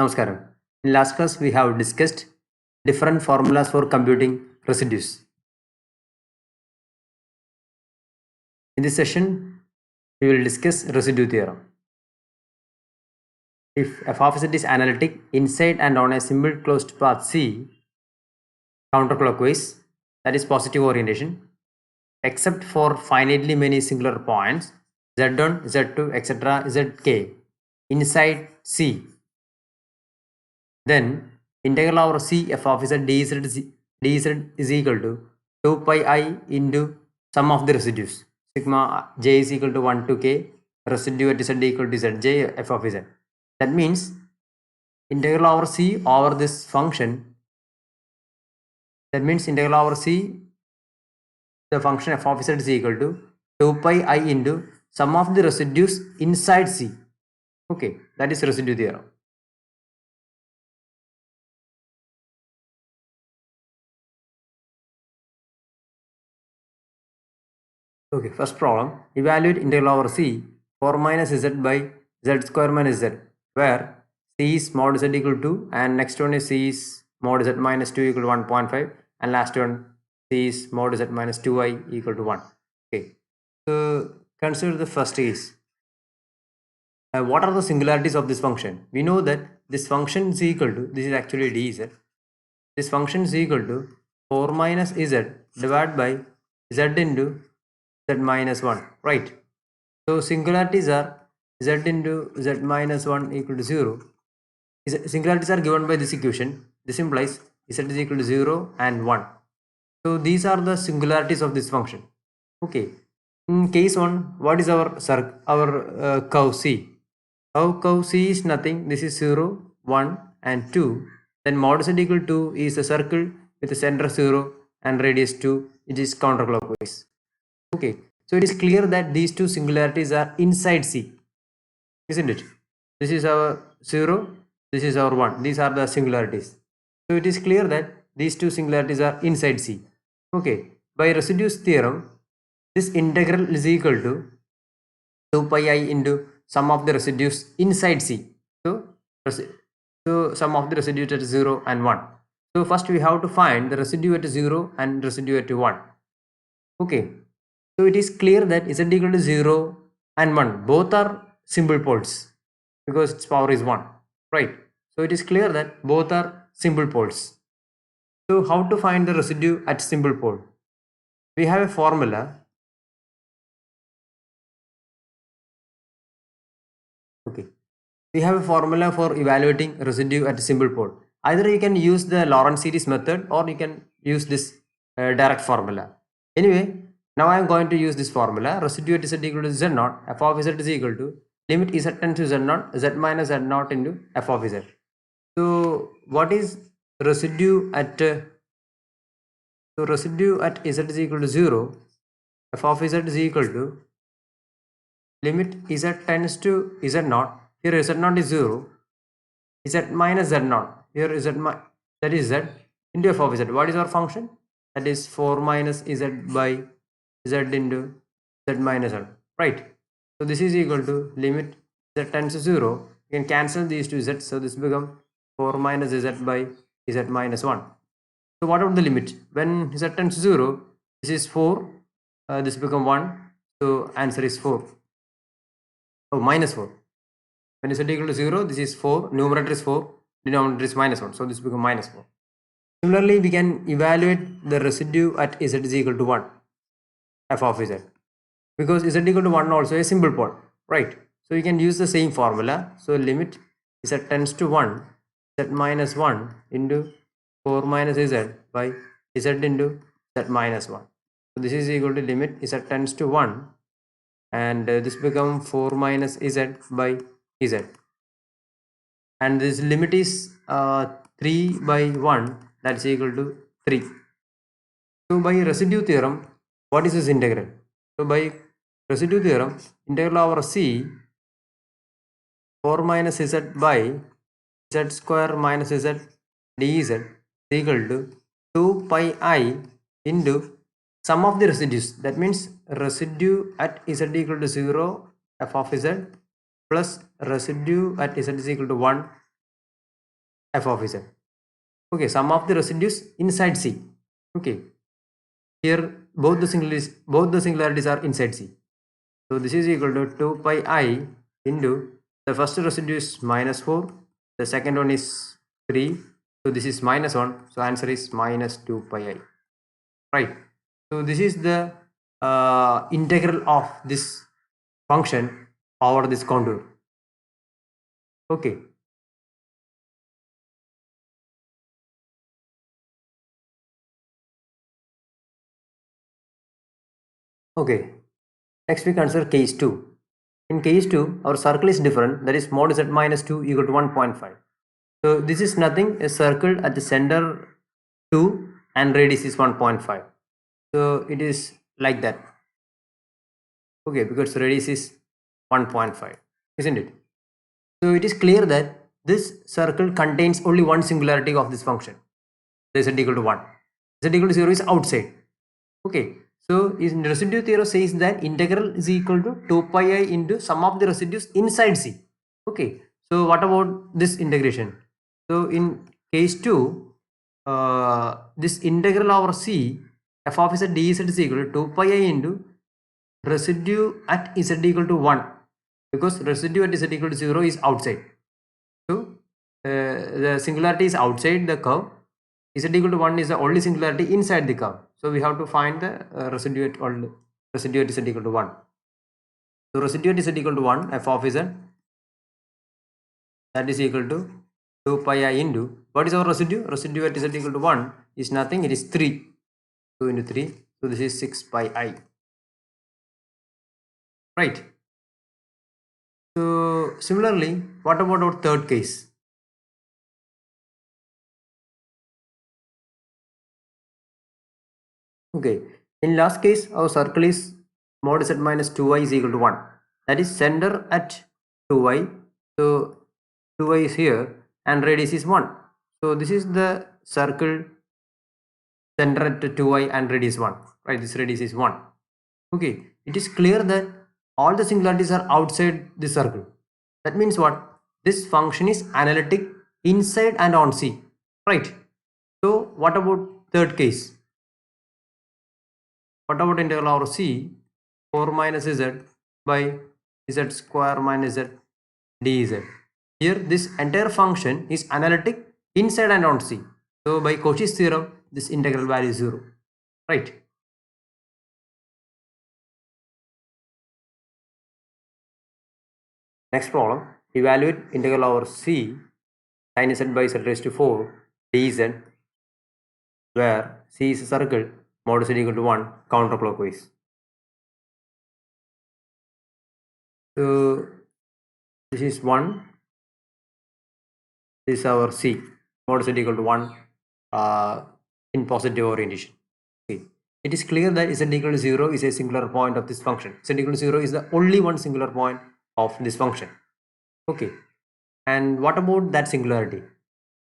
Namaskaram. In last class, we have discussed different formulas for computing residues. In this session, we will discuss residue theorem. If f of z is analytic inside and on a simple closed path C, counterclockwise, that is positive orientation, except for finitely many singular points z1, z2, etc., zk inside C, then integral over C f of z dz is equal to 2 pi I into sum of the residues. Sigma j is equal to 1 to k, residue at z equal to zj f of z. That means integral over C over this function, that means integral over C, the function f of z is equal to 2 pi I into sum of the residues inside C. Okay, that is residue theorem. Okay, first problem, evaluate integral over C 4 minus z by z square minus z, where C is mod z equal to, and next one is C is mod z minus 2 equal to 1.5, and last one C is mod z minus 2i equal to 1. Okay, so consider the first case. What are the singularities of this function? We know that this function is equal to, this is actually dz, this function is equal to 4 minus z divided by z into z minus 1, right? So singularities are z into z minus 1 equal to 0. Singularities are given by this equation. This implies z is equal to 0 and 1. So these are the singularities of this function. Okay. In case 1, what is our curve C? Our curve C is nothing. This is 0, 1 and 2. Then mod z equal to is a circle with a center 0 and radius 2. It is counterclockwise. Okay, so it is clear that these two singularities are inside C, isn't it? This is our 0, this is our 1. These are the singularities. So it is clear that these two singularities are inside C. Okay, by residue theorem, this integral is equal to 2 pi I into sum of the residues inside C. So sum of the residues at 0 and 1. So first we have to find the residue at 0 and residue at 1. Okay, so it is clear that z equal to 0 and 1 both are simple poles because its power is 1, right? So it is clear that both are simple poles. So how to find the residue at simple pole? We have a formula. Okay, we have a formula for evaluating residue at simple pole. Either you can use the Lorentz series method or you can use this direct formula. Anyway, now I am going to use this formula. Residue at z equal to z naught, f of z is equal to limit z tends to z naught, z minus z naught into f of z. So what is residue at residue at z is equal to 0, f of z is equal to limit z tends to z naught. Here z naught is 0, z minus z naught. Here that is z into f of z. What is our function? That is 4 minus z by z into z minus 1, right? So this is equal to limit z tends to 0. You can cancel these two z's, so this becomes 4 minus z by z minus 1. So what about the limit? When z tends to 0, this is 4, this become 1, so answer is 4. Oh, minus 4. When z equal to 0, this is 4, numerator is 4, denominator is minus 1, so this becomes minus 4. Similarly, we can evaluate the residue at z is equal to 1, f of z, because z equal to 1 also a simple pole, right? So you can use the same formula. So limit z tends to 1, z minus 1 into 4 minus z by z into z minus 1. So this is equal to limit z tends to 1, and this becomes 4 minus z by z, and this limit is 3 by 1, that's equal to 3. So by residue theorem, what is this integral? So by residue theorem, integral over C 4 minus z by z square minus z dz is equal to 2 pi I into sum of the residues. That means residue at z equal to 0 f of z plus residue at z is equal to 1 f of z. Okay, sum of the residues inside C. Okay, here both the singularities are inside C. So this is equal to 2 pi I into the first residue is minus 4, the second one is 3, so this is minus 1, so answer is minus 2 pi I, right? So this is the integral of this function over this contour. Okay. Okay. Next we consider case 2. In case 2, our circle is different, that is mod z minus 2 equal to 1.5. So this is nothing, a circle at the center 2 and radius is 1.5. So it is like that. Okay, because radius is 1.5, isn't it? So it is clear that this circle contains only one singularity of this function. Z equal to 1. Z equal to 0 is outside. Okay. So in residue theorem says that integral is equal to 2 pi I into sum of the residues inside C. Okay. So what about this integration? So in case 2, this integral over C f of z dz is equal to 2 pi I into residue at z equal to 1, because residue at z equal to 0 is outside. So the singularity is outside the curve. Z equal to 1 is the only singularity inside the curve. So we have to find the residue at z equal to 1. So residue at z equal to 1, f of z, that is equal to 2 pi I into, what is our residue? Residue at z equal to 1 is nothing, it is 3. 2 into 3, so this is 6 pi I. Right. So similarly, what about our third case? Okay, in last case, our circle is mod z minus 2y is equal to 1. That is center at 2y. So 2y is here and radius is 1. So this is the circle center at 2y and radius 1. Right, this radius is 1. Okay, it is clear that all the singularities are outside the circle. That means what? This function is analytic inside and on C. Right. So what about third case? What about integral over C 4 minus z by z square minus z dz? Here this entire function is analytic inside and on C. So by Cauchy's theorem, this integral value is 0. Right. Next problem, evaluate integral over C sin z by z raised to 4 dz, where C is a circle, mod z equal to 1 counterclockwise. So this is 1, this is our C, mod z equal to 1 in positive orientation. Okay. It is clear that z equal to 0 is a singular point of this function. Z equal to 0 is the only one singular point of this function. Okay. And what about that singularity?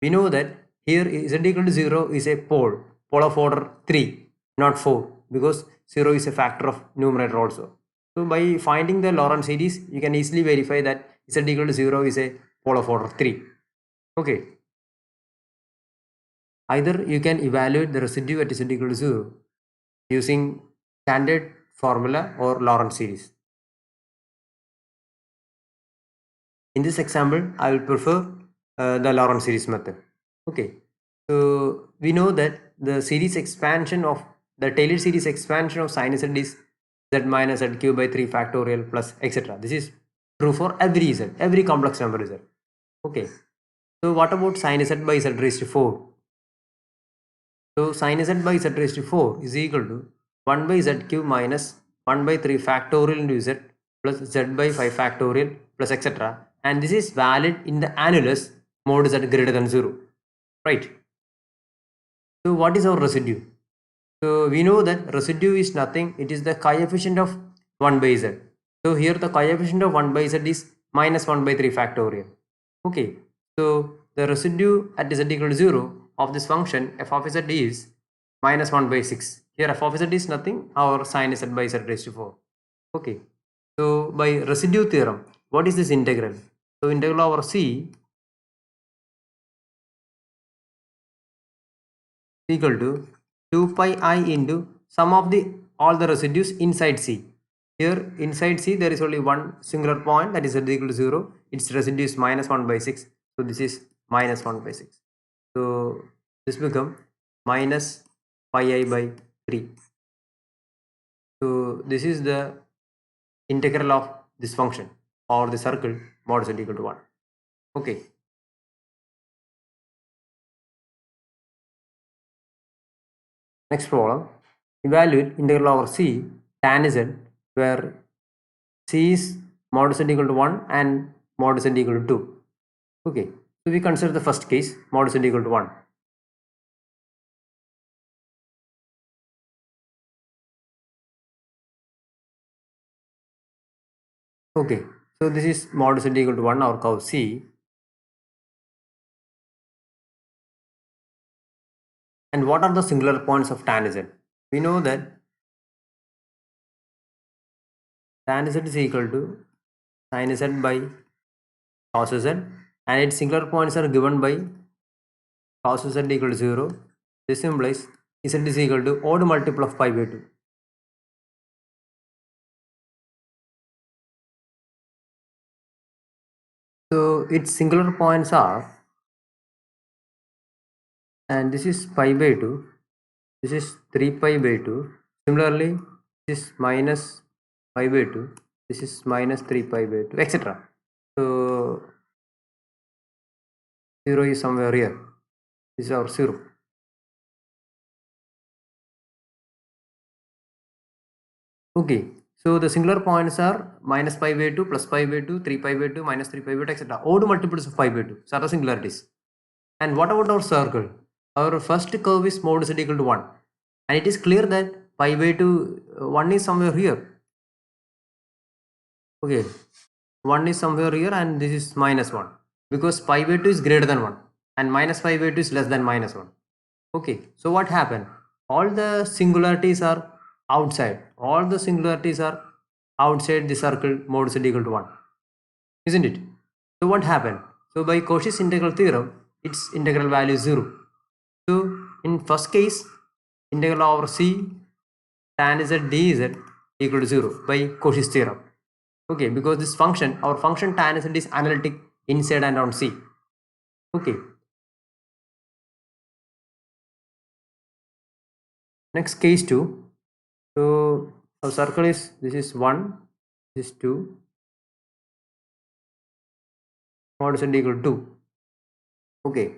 We know that here z equal to 0 is a pole of order 3, not 4, because 0 is a factor of numerator also. So by finding the Lorentz series, you can easily verify that z equal to 0 is a pole of order 3. Okay. Either you can evaluate the residue at z equal to 0 using standard formula or Lorentz series. In this example, I will prefer the Lorentz series method. Okay, so we know that the series expansion of the Taylor series expansion of sin z is z minus z cube by 3 factorial plus etc. This is true for every z, every complex number z. Okay, so what about sin z by z raised to 4? So sin z by z raised to 4 is equal to 1 by z cube minus 1 by 3 factorial into z plus z by 5 factorial plus etc. And this is valid in the annulus mod z greater than 0. Right. So what is our residue? So we know that residue is nothing. It is the coefficient of 1 by z. So here the coefficient of 1 by z is minus 1 by 3 factorial. Okay. So the residue at z equal to 0 of this function f of z is minus 1 by 6. Here f of z is nothing, our sin z by z raised to 4. Okay. So by residue theorem, what is this integral? So integral over C equal to 2 pi I into sum of the all the residues inside C. Here inside C there is only one singular point, that is z equal to 0. Its residue is minus 1 by 6. So this is minus 1 by 6. So this become minus pi I by 3. So this is the integral of this function or the circle mod z equal to 1. Okay. Next problem. Evaluate integral over C tan z where C is mod z equal to 1 and mod z equal to 2. Okay. So we consider the first case mod z equal to 1. Okay. So this is mod z equal to 1, our curve C. And what are the singular points of tan z? We know that tan z is equal to sin z by cos z, and its singular points are given by cos z equal to 0. This implies z is equal to odd multiple of pi by 2. So its singular points are, and this is pi by 2, this is 3 pi by 2. Similarly, this is minus pi by 2, this is minus 3 pi by 2, etc. So 0 is somewhere here. This is our 0. Okay, so the singular points are minus pi by 2, plus pi by 2, 3 pi by 2, minus 3 pi by 2, etc. Odd multiples of pi by 2. So are the singularities. And what about our circle? Our first curve is mod z equal to 1. And it is clear that pi by 2, 1 is somewhere here. Okay, 1 is somewhere here and this is minus 1. Because pi by 2 is greater than 1. And minus pi by 2 is less than minus 1. Okay, so what happened? All the singularities are outside. All the singularities are outside the circle mod z equal to 1. Isn't it? So what happened? So by Cauchy's integral theorem, its integral value is 0. So in first case, integral over C tan z dz equal to 0 by Cauchy's theorem. Okay, because this function, our function tan z is analytic inside and on C. Okay. Next case 2. So our circle is, this is 1, this is 2, mod z equal to 2. Okay.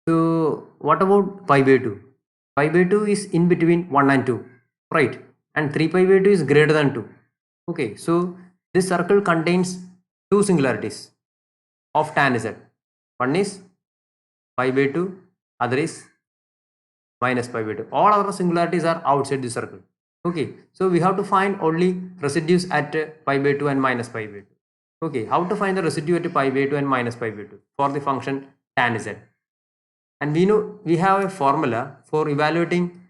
So what about pi by 2? Pi by 2 is in between 1 and 2, right? And 3 pi by 2 is greater than 2. Okay, so this circle contains two singularities of tan z. One is pi by 2, other is minus pi by 2. All our singularities are outside the circle. Okay, so we have to find only residues at pi by 2 and minus pi by 2. Okay, how to find the residue at pi by 2 and minus pi by 2 for the function tan z? And we know we have a formula for evaluating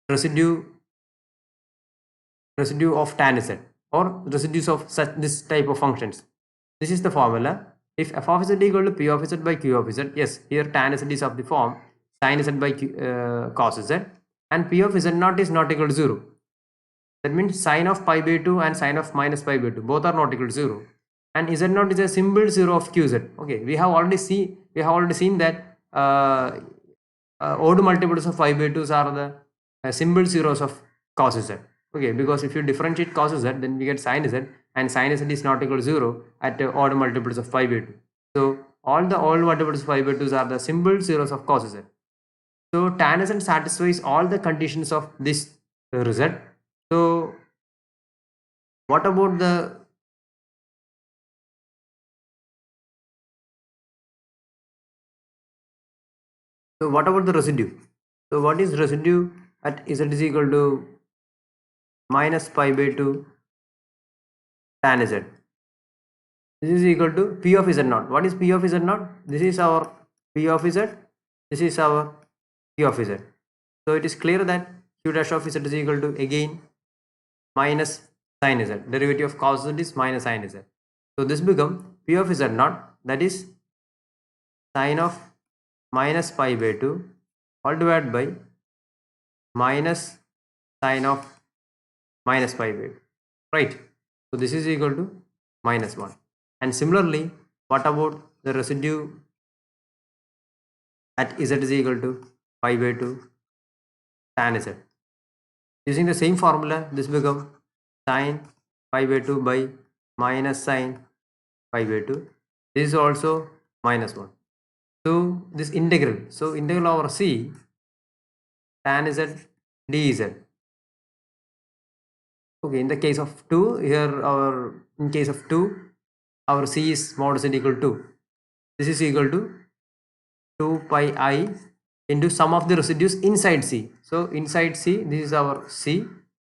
residue of tan z or residues of such this type of functions. This is the formula. If f of z equal to p of z by q of z, yes, here tan z is of the form sin z by cos z, and p of z naught is not equal to 0. That means sine of pi by 2 and sine of minus pi by 2 both are not equal to 0, and z naught is a symbol 0 of qz. Okay, we have already seen that odd multiples of pi by 2s are the symbol zeros of cos z. Okay, because if you differentiate cos z, then we get sin z, and sin z is not equal to 0 at odd multiples of pi by 2. So all the odd multiples of pi by 2s are the symbol zeros of cos z. So tan z satisfies all the conditions of this result. So what about the residue? So what is residue at z is equal to minus pi by 2 tan z? This is equal to p of z naught. What is p of z naught? This is our p of z. This is our p of z. So it is clear that q dash of z is equal to again minus sin z. Derivative of cos z is minus sin z. So this becomes p of z naught, that is sine of minus pi by 2 all divided by minus sine of minus pi by 2, right? So this is equal to minus 1. And similarly, what about the residue at z is equal to pi by 2 tan z? Using the same formula, this becomes sine pi by 2 by minus sine pi by 2. This is also minus 1. So this integral, so integral over c tan z dz. Okay, in the case of 2, here in case of 2, our c is mod z equal to, this is equal to 2 pi I into sum of the residues inside C. So inside C, this is our C.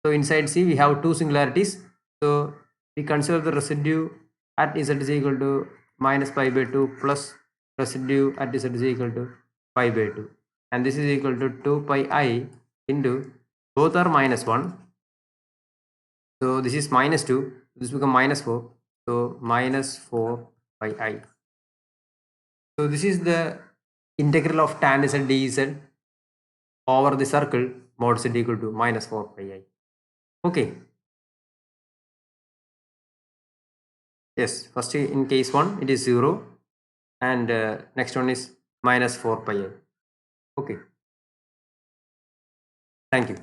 So inside C, we have two singularities. So we consider the residue at Z is equal to minus pi by 2 plus residue at Z is equal to pi by 2. And this is equal to 2 pi I into, both are minus 1. So this is minus 2. This become minus 4. So minus 4 pi I. So this is the integral of tan z dz over the circle mod z equal to minus 4 pi I. Okay. Yes, first in case 1 it is 0 and next one is minus 4 pi I. Okay. Thank you.